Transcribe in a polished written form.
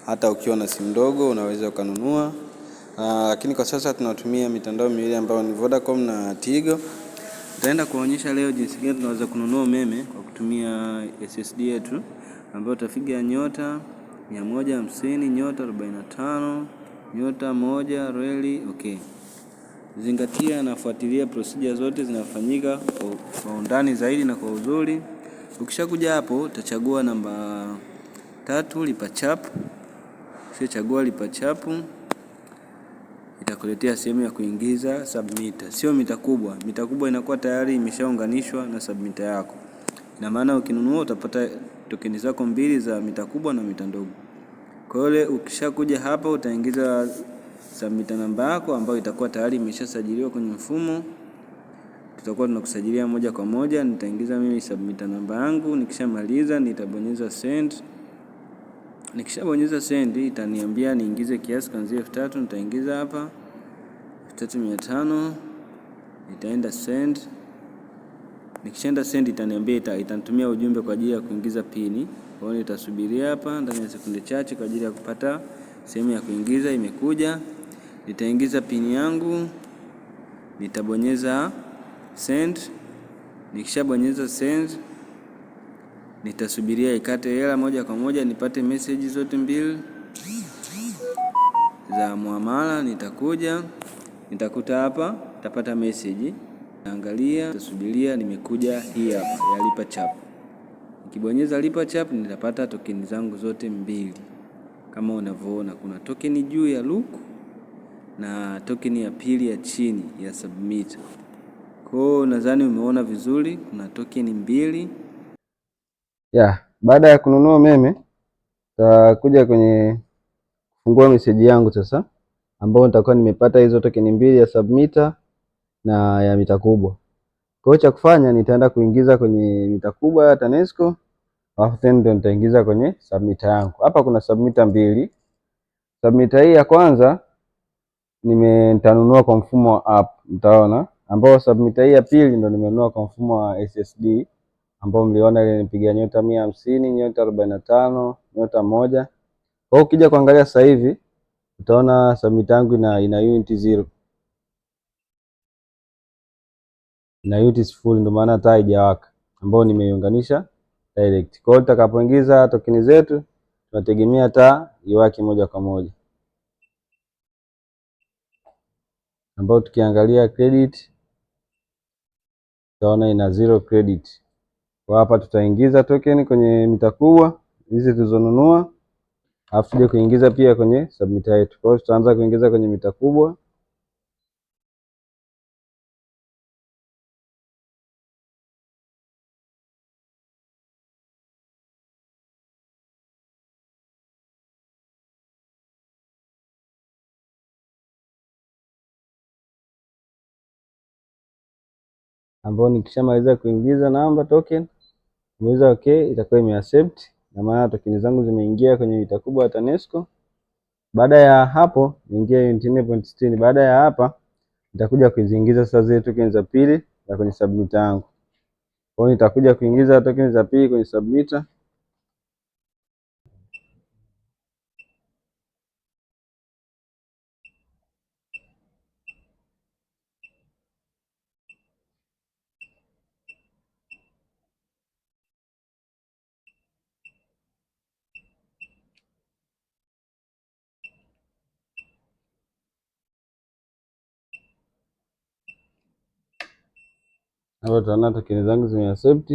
hata ukiwa na simu ndogo unaweza ukanunua. Lakini kwa sasa tunatumia mitandao miwili ambayo ni Vodacom na Tigo. Nitaenda kuonyesha leo jinsi gani tunaweza kununua umeme kwa kutumia SSD yetu, ambayo utafiga nyota 150 nyota 45 nyota 1 reli. Okay. Zingatia na fuatilia procedure zote zinafanyika kwa undani zaidi na kwa uzuri. Ukishakuja hapo utachagua namba 3 lipa chap. Ukishachagua lipa chapu, itakuletea sehemu ya kuingiza submitter. Sio mita kubwa. Mita kubwa inakuwa tayari imeshaunganishwa na submitter yako. Ina maana ukinunua utapata tokeni zako mbili za mita kubwa na mita ndogo. Kwa hiyo ukishakuja hapa utaingiza submitter namba yako ambayo itakuwa tayari imeshasajiliwa kwenye mfumo. Tutakuwa tunakusajilia moja kwa moja. Nitaingiza mimi submitter namba yangu. Nikishamaliza nitabonyeza send. Nikishabonyeza send itaniambia niingize kiasi kuanzia 3000. Nitaingiza hapa 3500. Nitaenda send. Nikishaenda send itaniambia itanitumia ujumbe kwa ajili ya kuingiza pini. Kwa hiyo nitasubiria hapa ndani ya sekunde chache kwa ajili ya kupata sehemu ya kuingiza. Imekuja. Nitaingiza pini yangu. Nitabonyeza send. Nikishabonyeza send nitasubiria ikate hela moja kwa moja nipate message zote mbili za muamala. Nitakuta hapa nitapata message. Naangalia, nitasubiria, nimekuja hii hapa ya lipa chap. Nikibonyeza lipa chap nitapata tokeni zangu zote mbili. Kama unavyoona kuna tokeni juu ya look na tokeni ya pili ya chini ya submit. Kwa hiyo nadhani umeona vizuri, kuna tokeni mbili. Baada ya kununua umeme nitakuja kwenye kufungua message yangu sasa, ambao nitakuwa nimepata hizo tokeni mbili ya submitter na ya mita kubwa. Kwa hiyo cha kufanya nitaenda kuingiza kwenye mita kubwa ya TANESCO, alafu tena ndio nitaingiza kwenye submitter yangu. Hapa kuna submitter mbili. Submitter hii ya kwanza nitanunua kwa mfumo wa app, mtaona, ambao submitter hii ya pili ndio nimenunua kwa mfumo wa SSD, ambao mliona ile nipiga nyota 150 nyota 45 nyota 1. Kwa hiyo ukija kuangalia sasa hivi utaona submitter yangu ina unit 0. Na unit full, ndio maana taa haijawaka, ambao nimeiunganisha direct. Kwa hiyo tutakapoingiza tokeni zetu tunategemea taa iwake moja kwa moja, ambao tukiangalia credit tutaona ina 0 credit. Kwa hapa tutaingiza token kwenye mita kubwa hizi tulizonunua, alafu tuje kuingiza pia kwenye submitter yetu. Kwa hiyo tutaanza kuingiza kwenye mita kubwa. Ambao nikishamaliza kuingiza namba token, nimeweza okay, itakuwa imeaccept na maana tokeni zangu zimeingia kwenye mita kubwa ya TANESCO. Baada ya hapo niingia unit 4.60. Baada ya hapa nitakuja kuziingiza sasa zile tokeni za pili na kwenye submitter yangu. Kwa hiyo nitakuja kuingiza tokeni za pili kwenye submitter. Hapo tutaona tokeni zangu zimeaccept.